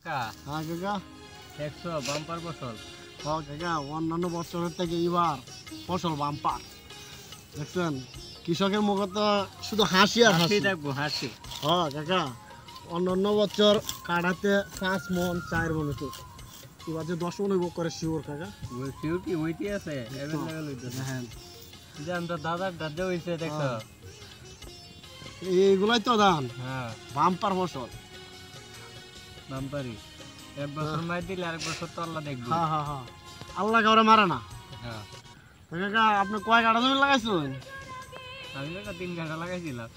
কাকা হ্যাঁ কাকা দেখছো বাম্পার ফসল। হ্যাঁ কাকা অন্যান্য বছরের থেকে এবার ফসল বাম্পার দেখছেন কৃষকের মুখে তো শুধু হাসি আর হাসি দেখবো হাসি। হ্যাঁ কাকা অন্যান্য বছর কাটাতে 5 মন 4 মন হতো এবার যে 10 মন হইব করে শিওর কাকা ওই সিউটি ওইটি আছে अवेलेबल হইতাছে। হ্যাঁ যে আমরা দাদার দাদা হইছে দেখছো। এইগুলাই তো দান হ্যাঁ বাম্পার ফসল বাম্পারি এক বছর মাই দিলে আরেক বছর তো আল্লাহ দেখবো। হ্যাঁ হ্যাঁ হ্যাঁ আল্লাহ কাউরে মারে না। হ্যাঁ কাকা আপনি কয় কাটা জমি লাগাইছেন? আমি তো 3 ঘন্টা লাগাইছিলাম।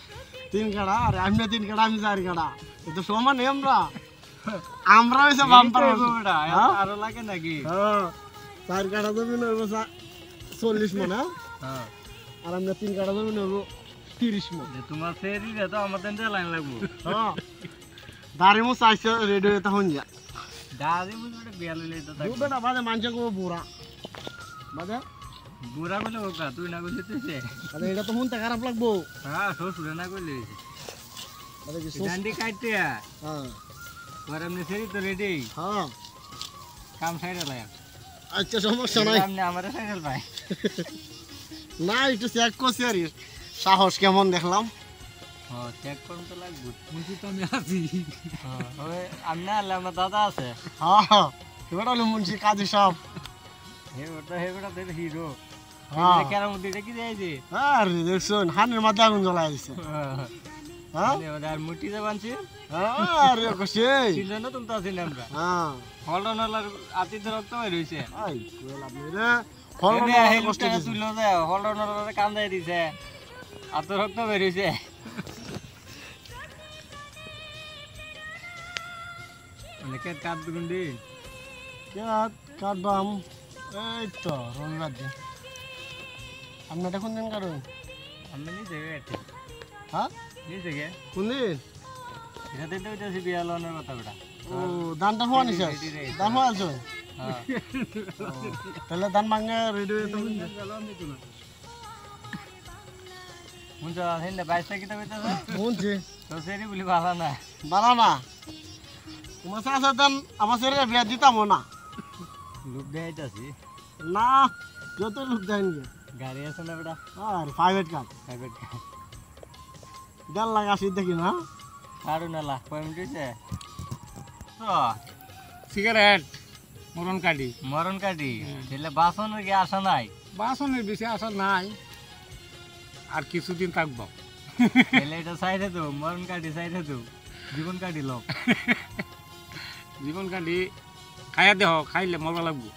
3 কাটা আর আমি 3 কাটা আমি 4 কাটা এটা সমান আমরা আমরা হইছে বাম্পার ফসল আরো লাগে নাকি? হ্যাঁ 4 কাটা জমি নইব 40 মন হ্যাঁ আর আমরা 3 কাটা জমি নইব 30 মন। যে তোমার সেরিরে তো আমাদের দিয়ে লাইন লাগবো। হ্যাঁ দাড়ি মু চাইছে রেডি হইতা হন যা দাদি বুঝবে বিয়া লইলে তো থাকবে। দুবে না বাদে মানছে কো বুড়া বাদে বুড়া বলে ওকা তুই না কইছিস তুই। আরে এটা তো শুনতে খারাপ লাগবো। হ্যাঁ শ্বশুরে না কইলে আরে কি ডান্ডি কাটতে হ্যাঁ পরে এমনি সেরি তো রেডি হ্যাঁ কাম সাইডে লাগে। আচ্ছা সমস্যা নাই এমনি আমারে সাইকেল পাই। না একটু চেক করছি আর সাহস কেমন দেখলাম। হ্যাঁ চেক করুন তো লাগবে। মুন্সি তো আমি আছি। হ্যাঁ ওই আমি না আনলে আমার দাদা আছে। হ্যাঁ এবার হলো মুন্সি কাজী সব হেবেটা তো হিরো। হ্যাঁ কেরাম দিটা কি যাইছে। আরে দেখছুন হানের মাথা আগুন জ্বলাই দিছে। হ্যাঁ আর মুটি যে বানছি আরে কইছে ছিল না তুমি তো আছি না আমরা। হ্যাঁ হলডনালার আতিতে রক্ত বের হইছে। আই কইলা মেরে ফল এনে না হেল কষ্ট টাকা দিছে। তুইলো যায় হলডনালারে কান্দাই দিছে। আত রক্ত বের হইছে। অনেকে কাট দুগুন্ডি কাট কাটবাম এই তো রবিবার দিন আপনি এটা কোন দিন কাটুন? আমি নিজে গেছি। হ্যাঁ নিজে গে কোন দিন? এটাতে তো হইতাছে বিয়া লনের কথা বেটা। ও দানটা হওয়া নিছে দান হওয়া আছে হ্যাঁ তাহলে দান মাঙ্গা রেডি হয়ে তো মুঞ্জ হেন্দে 22 টাকা হইতাছে। শুনছি তো সেরি বলি ভালো না। বাড়া না তোমার সাথে দান আমার ছেড়ে বিয়া দিতাম না লুক দেখাইতাছি। না যত লোক দেন গাড়ি আছে না বেটা আর প্রাইভেট কার প্রাইভেট দেড় লাখ আসি দেখি না কারু নালা কয় মিনিট হইছে তো সিগারেট মরণ কাটি মরণ কাটি তাহলে বাসনের কি আশা নাই। বাসনের বেশি আসা নাই আর কিছুদিন থাকবো। তাহলে এটা সাইডে তো মরণ কাটি সাইডে তো জীবন কাটি লোক জীবন কাটি খাইয়া দেহ খাইলে মরবা লাগবো।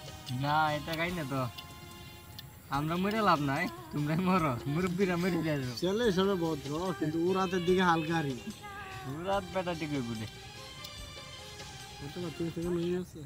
না এটা খাই না তো আমরা মরে লাভ নাই তোমরা মরো মুরব্বীরা মরে যাবে। ছেলে হিসেবে ভদ্র কিন্তু ও রাতের দিকে হালকারি রাত বেটা ঠিক হইব। থেকে নিয়ে আছে